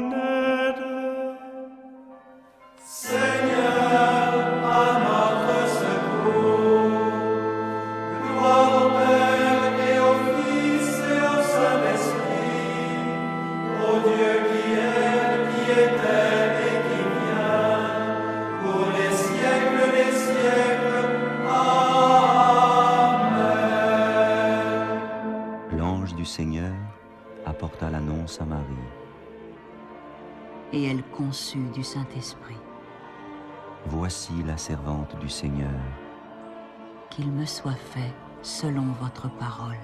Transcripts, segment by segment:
mon aide. Seigneur, à notre secours. Gloire au Père et au Fils et au Saint-Esprit, au Dieu qui est, qui était et qui vient, pour les siècles des siècles. Amen. L'ange du Seigneur apporta l'annonce à Marie. Et elle conçut du Saint-Esprit. Voici la servante du Seigneur. Qu'il me soit fait selon votre parole.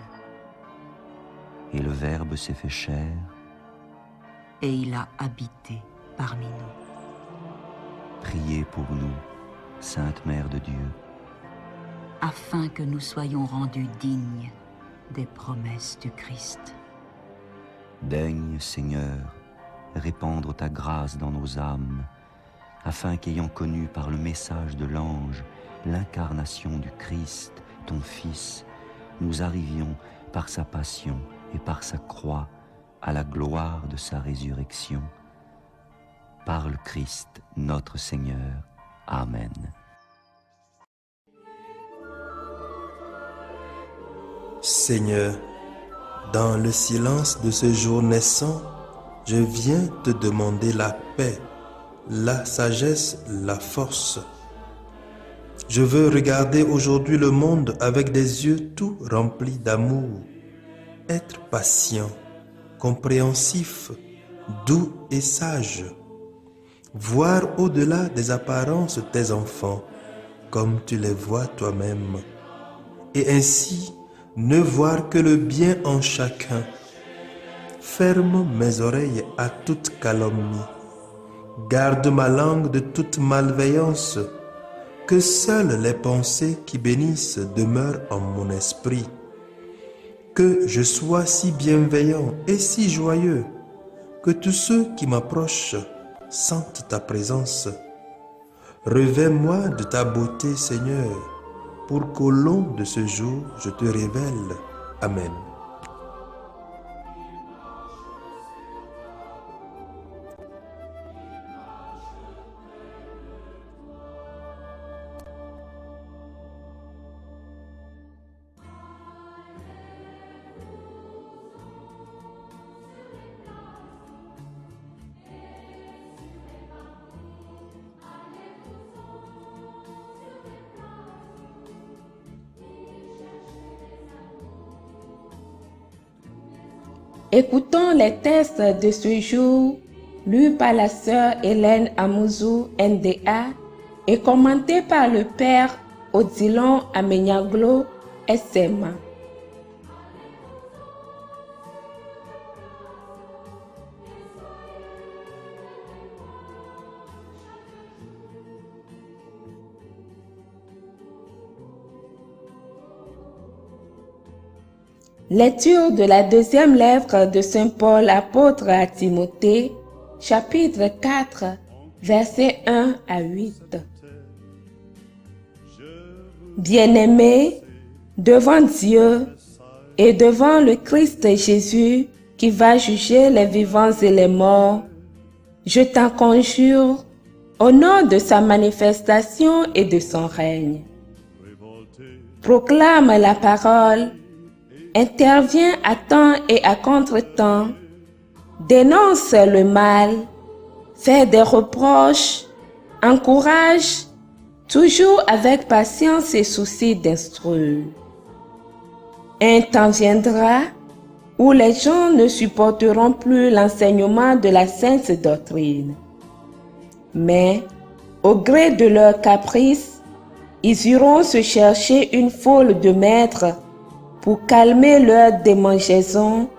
Et le Verbe s'est fait chair. Et il a habité parmi nous. Priez pour nous, Sainte Mère de Dieu, Afin que nous soyons rendus dignes des promesses du Christ. Daigne, Seigneur, répandre ta grâce dans nos âmes, afin qu'ayant connu par le message de l'ange l'incarnation du Christ, ton Fils, nous arrivions par sa passion et par sa croix à la gloire de sa résurrection. Par le Christ, notre Seigneur. Amen. Seigneur, dans le silence de ce jour naissant, je viens te demander la paix, la sagesse, la force. Je veux regarder aujourd'hui le monde avec des yeux tout remplis d'amour, être patient, compréhensif, doux et sage, voir au-delà des apparences tes enfants, comme tu les vois toi-même, et ainsi ne voir que le bien en chacun. Ferme mes oreilles à toute calomnie. Garde ma langue de toute malveillance. Que seules les pensées qui bénissent demeurent en mon esprit. Que je sois si bienveillant et si joyeux, que tous ceux qui m'approchent sentent ta présence. Revêts-moi de ta beauté, Seigneur, pour qu'au long de ce jour, je te révèle. Amen. Écoutons les textes de ce jour, lus par la sœur Hélène Amouzou, NDA, et commentés par le père Odilon Amenyaglo, SMA. Lecture de la deuxième lettre de Saint Paul apôtre à Timothée, chapitre 4, versets 1 à 8. Bien-aimés, devant Dieu et devant le Christ Jésus qui va juger les vivants et les morts, je t'en conjure au nom de sa manifestation et de son règne. Proclame la parole, intervient à temps et à contre-temps, dénonce le mal, fait des reproches, encourage, toujours avec patience et souci d'instruire. Un temps viendra où les gens ne supporteront plus l'enseignement de la sainte doctrine. Mais, au gré de leurs caprices, ils iront se chercher une foule de maîtres pour calmer leur démangeaison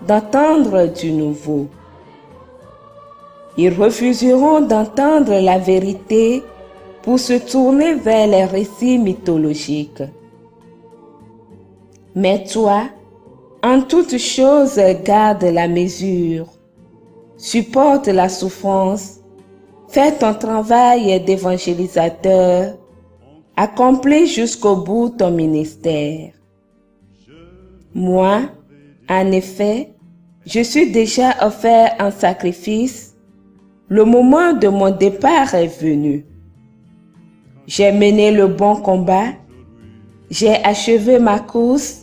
d'entendre du nouveau. Ils refuseront d'entendre la vérité pour se tourner vers les récits mythologiques. Mais toi, en toutes choses, garde la mesure, supporte la souffrance, fais ton travail d'évangélisateur, accomplis jusqu'au bout ton ministère. Moi, en effet, je suis déjà offert en sacrifice le moment de mon départ est venu. J'ai mené le bon combat, j'ai achevé ma course,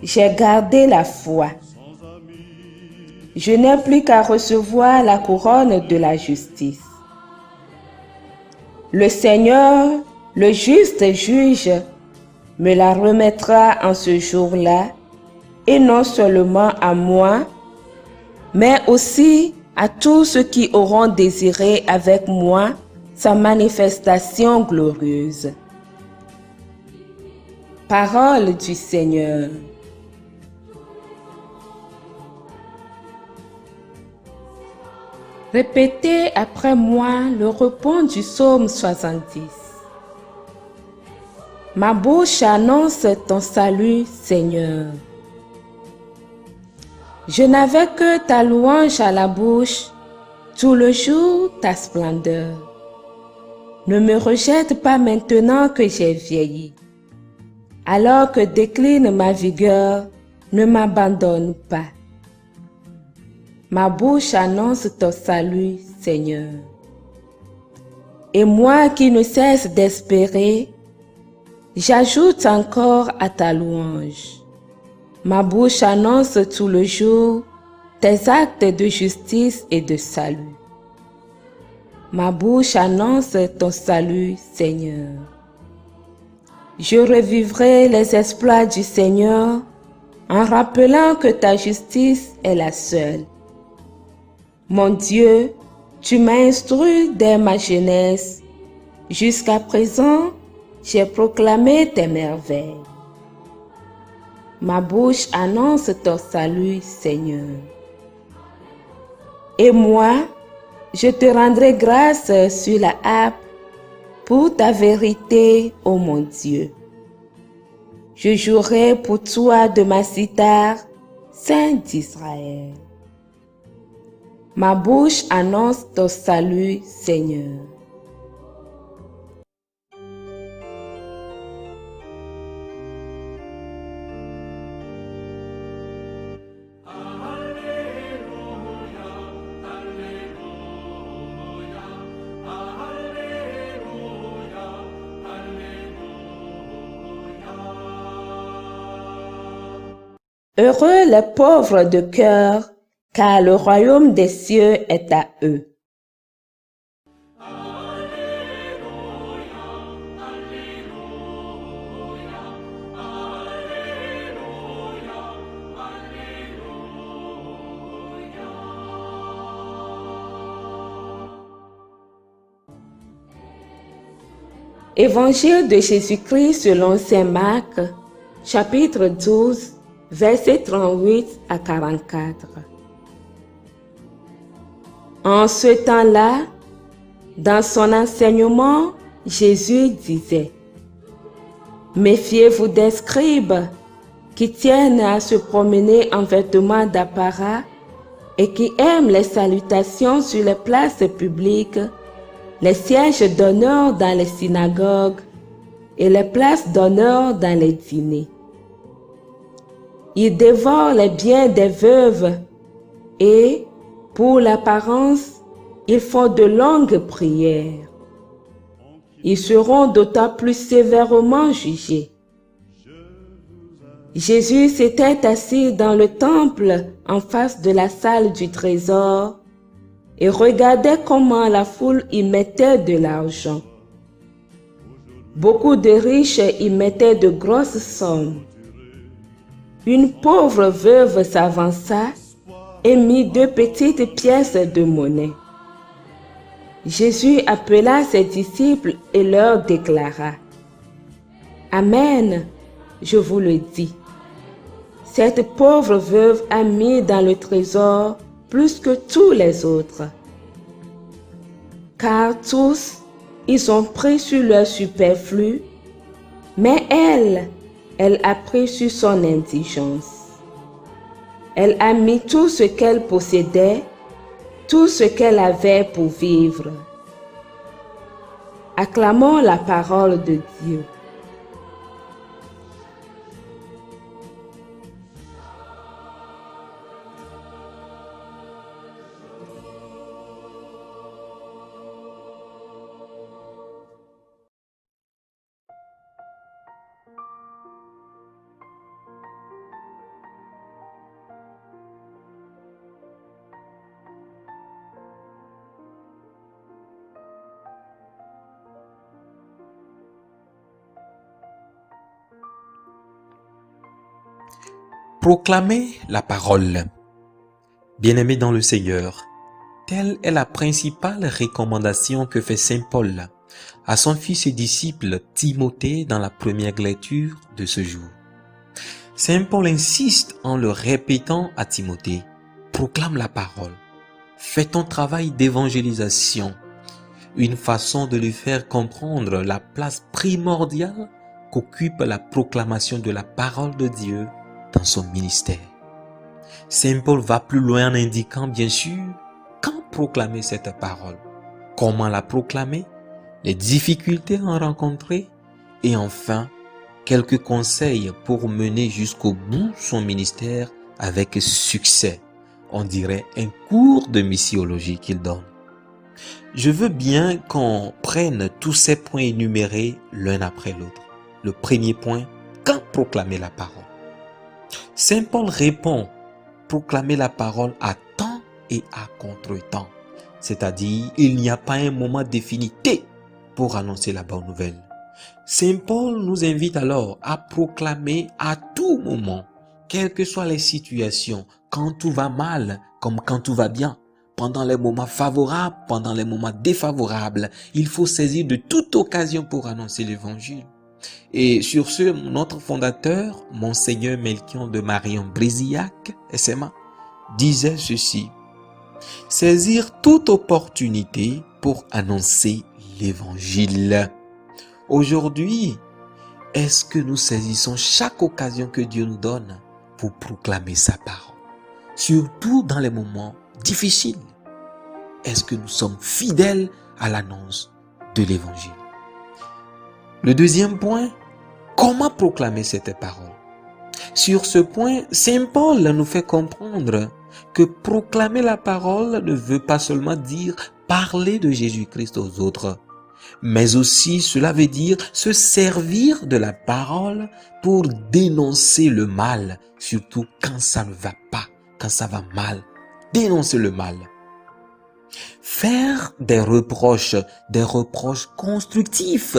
j'ai gardé la foi. Je n'ai plus qu'à recevoir la couronne de la justice. Le Seigneur, le juste juge, me la remettra en ce jour-là, et non seulement à moi, mais aussi à tous ceux qui auront désiré avec moi sa manifestation glorieuse. Parole du Seigneur. Répétez après moi le repos du psaume 70. Ma bouche annonce ton salut, Seigneur. Je n'avais que ta louange à la bouche, tout le jour ta splendeur. Ne me rejette pas maintenant que j'ai vieilli. Alors que décline ma vigueur, ne m'abandonne pas. Ma bouche annonce ton salut, Seigneur. Et moi qui ne cesse d'espérer, j'ajoute encore à ta louange. Ma bouche annonce tout le jour tes actes de justice et de salut. Ma bouche annonce ton salut, Seigneur. Je revivrai les exploits du Seigneur en rappelant que ta justice est la seule. Mon Dieu, tu m'as instruit dès ma jeunesse. Jusqu'à présent, j'ai proclamé tes merveilles. Ma bouche annonce ton salut, Seigneur. Et moi, je te rendrai grâce sur la harpe pour ta vérité, ô mon Dieu. Je jouerai pour toi de ma cithare, Saint d'Israël. Ma bouche annonce ton salut, Seigneur. Heureux les pauvres de cœur, car le royaume des cieux est à eux. Évangile de Jésus-Christ selon saint Marc, chapitre 12, versets 38 à 44. En ce temps-là, dans son enseignement, Jésus disait: Méfiez-vous des scribes qui tiennent à se promener en vêtements d'apparat et qui aiment les salutations sur les places publiques, les sièges d'honneur dans les synagogues et les places d'honneur dans les dîners. Ils dévorent les biens des veuves et, pour l'apparence, ils font de longues prières. Ils seront d'autant plus sévèrement jugés. Jésus s'était assis dans le temple en face de la salle du trésor et regardait comment la foule y mettait de l'argent. Beaucoup de riches y mettaient de grosses sommes. Une pauvre veuve s'avança et mit 2 petites pièces de monnaie. Jésus appela ses disciples et leur déclara: Amen, je vous le dis. Cette pauvre veuve a mis dans le trésor plus que tous les autres. Car tous, ils ont pris sur leur superflu, mais elle a pris sur son indigence. Elle a mis tout ce qu'elle possédait, tout ce qu'elle avait pour vivre. Acclamons la parole de Dieu. Proclamer la parole. Bien-aimés dans le Seigneur, telle est la principale recommandation que fait Saint Paul à son fils et disciple Timothée dans la première lecture de ce jour. Saint Paul insiste en le répétant à Timothée, proclame la parole, fais ton travail d'évangélisation, une façon de lui faire comprendre la place primordiale qu'occupe la proclamation de la parole de Dieu dans son ministère. Saint Paul va plus loin en indiquant bien sûr quand proclamer cette parole, comment la proclamer, les difficultés à en rencontrer et enfin quelques conseils pour mener jusqu'au bout son ministère avec succès. On dirait un cours de missiologie qu'il donne. Je veux bien qu'on prenne tous ces points énumérés l'un après l'autre. Le premier point, quand proclamer la parole. Saint Paul répond, proclamer la parole à temps et à contre-temps. C'est-à-dire, il n'y a pas un moment défini T pour annoncer la bonne nouvelle. Saint Paul nous invite alors à proclamer à tout moment, quelles que soient les situations, quand tout va mal comme quand tout va bien, pendant les moments favorables, pendant les moments défavorables, il faut saisir de toute occasion pour annoncer l'évangile. Et sur ce, notre fondateur, Monseigneur Melchior de Marion-Brizillac, SMA, disait ceci, saisir toute opportunité pour annoncer l'évangile. Aujourd'hui, est-ce que nous saisissons chaque occasion que Dieu nous donne pour proclamer sa parole, surtout dans les moments difficiles? Est-ce que nous sommes fidèles à l'annonce de l'évangile? Le deuxième point, comment proclamer cette parole? Sur ce point, Saint Paul nous fait comprendre que proclamer la parole ne veut pas seulement dire parler de Jésus-Christ aux autres, mais aussi cela veut dire se servir de la parole pour dénoncer le mal, surtout quand ça ne va pas, quand ça va mal. Dénoncer le mal. Faire des reproches constructifs.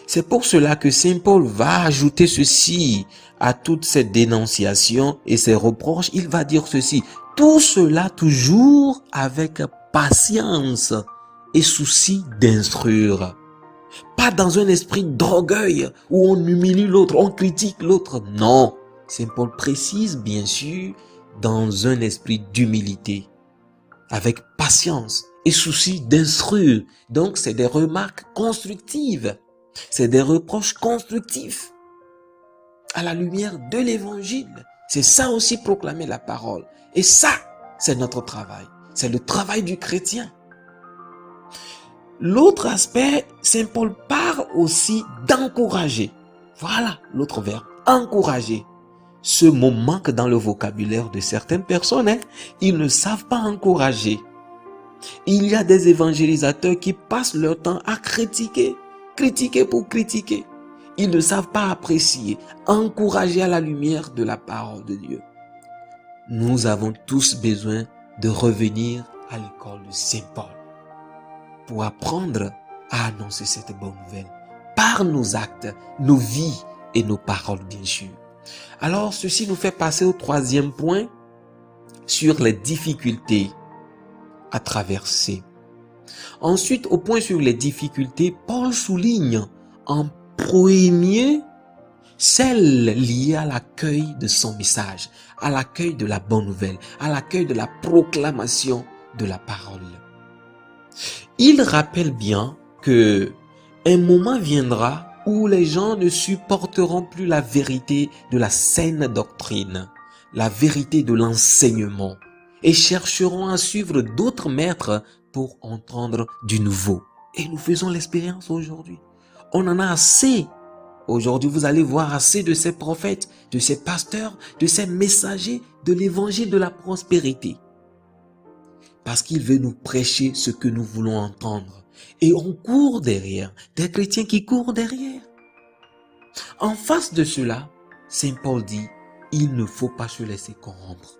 C'est pour cela que Saint Paul va ajouter ceci à toutes ces dénonciations et ces reproches. Il va dire ceci, tout cela toujours avec patience et souci d'instruire. Pas dans un esprit d'orgueil où on humilie l'autre, on critique l'autre. Non, Saint Paul précise bien sûr dans un esprit d'humilité, avec patience et souci d'instruire. Donc c'est des remarques constructives. C'est des reproches constructifs à la lumière de l'évangile. C'est ça aussi proclamer la parole. Et ça, c'est notre travail. C'est le travail du chrétien. L'autre aspect, Saint Paul parle aussi d'encourager. Voilà l'autre verbe, encourager. Ce mot manque dans le vocabulaire de certaines personnes. Ils ne savent pas encourager. Il y a des évangélisateurs qui passent leur temps à critiquer pour critiquer. Ils ne savent pas apprécier, encourager à la lumière de la parole de Dieu. Nous avons tous besoin de revenir à l'école de Saint Paul pour apprendre à annoncer cette bonne nouvelle par nos actes, nos vies et nos paroles bien sûr. Alors ceci nous fait passer au troisième point sur les difficultés à traverser. Ensuite, au point sur les difficultés, Paul souligne en premier celles liées à l'accueil de son message, à l'accueil de la bonne nouvelle, à l'accueil de la proclamation de la parole. Il rappelle bien que un moment viendra où les gens ne supporteront plus la vérité de la saine doctrine, la vérité de l'enseignement, et chercheront à suivre d'autres maîtres pour entendre du nouveau. Et nous faisons l'expérience aujourd'hui. On en a assez. Aujourd'hui, vous allez voir assez de ces prophètes, de ces pasteurs, de ces messagers de l'évangile de la prospérité. Parce qu'il veut nous prêcher ce que nous voulons entendre. Et on court derrière. Des chrétiens qui courent derrière. En face de cela, Saint Paul dit, il ne faut pas se laisser corrompre.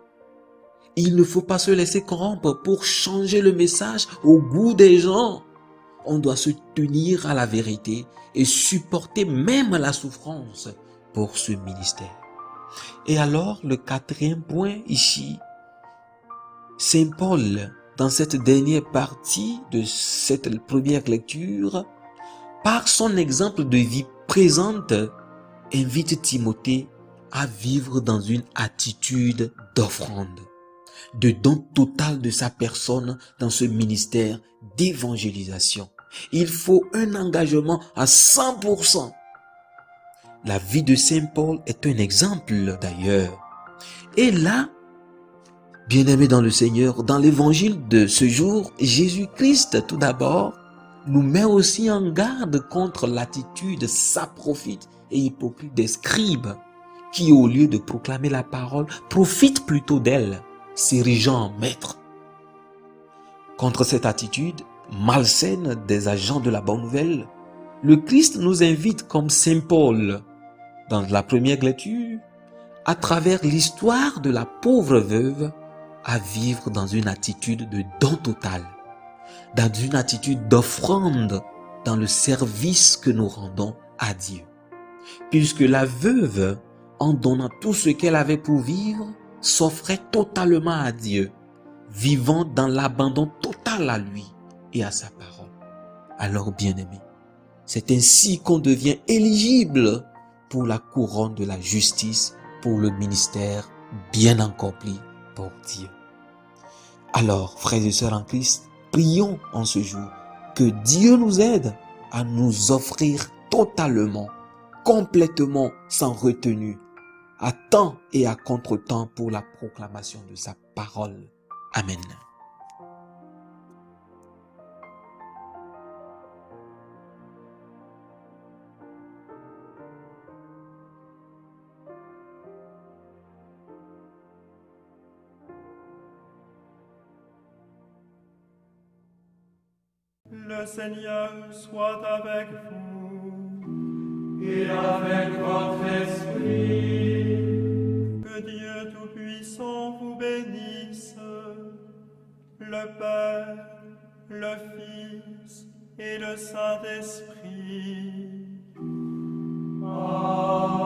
Il ne faut pas se laisser corrompre pour changer le message au goût des gens. On doit se tenir à la vérité et supporter même la souffrance pour ce ministère. Et alors, le quatrième point ici, Saint Paul, dans cette dernière partie de cette première lecture, par son exemple de vie présente, invite Timothée à vivre dans une attitude d'offrande, de don total de sa personne dans ce ministère d'évangélisation. Il faut un engagement à 100%. La vie de Saint Paul est un exemple d'ailleurs. Et là, bien-aimés dans le Seigneur, dans l'évangile de ce jour, Jésus-Christ tout d'abord nous met aussi en garde contre l'attitude saprophyte et hypocrite des scribes qui, au lieu de proclamer la parole, profitent plutôt d'elle, s'érigeant en maître. Contre cette attitude malsaine des agents de la bonne nouvelle, le Christ nous invite comme Saint Paul, dans la première lecture, à travers l'histoire de la pauvre veuve, à vivre dans une attitude de don total, dans une attitude d'offrande dans le service que nous rendons à Dieu. Puisque la veuve, en donnant tout ce qu'elle avait pour vivre, s'offrait totalement à Dieu, vivant dans l'abandon total à lui et à sa parole. Alors, bien-aimés, c'est ainsi qu'on devient éligible pour la couronne de la justice, pour le ministère bien accompli pour Dieu. Alors, frères et sœurs en Christ, prions en ce jour que Dieu nous aide à nous offrir totalement, complètement, sans retenue, à temps et à contre-temps pour la proclamation de sa parole. Amen. Le Seigneur soit avec vous. Et avec votre esprit. Que Dieu Tout-Puissant vous bénisse, le Père, le Fils et le Saint-Esprit. Amen.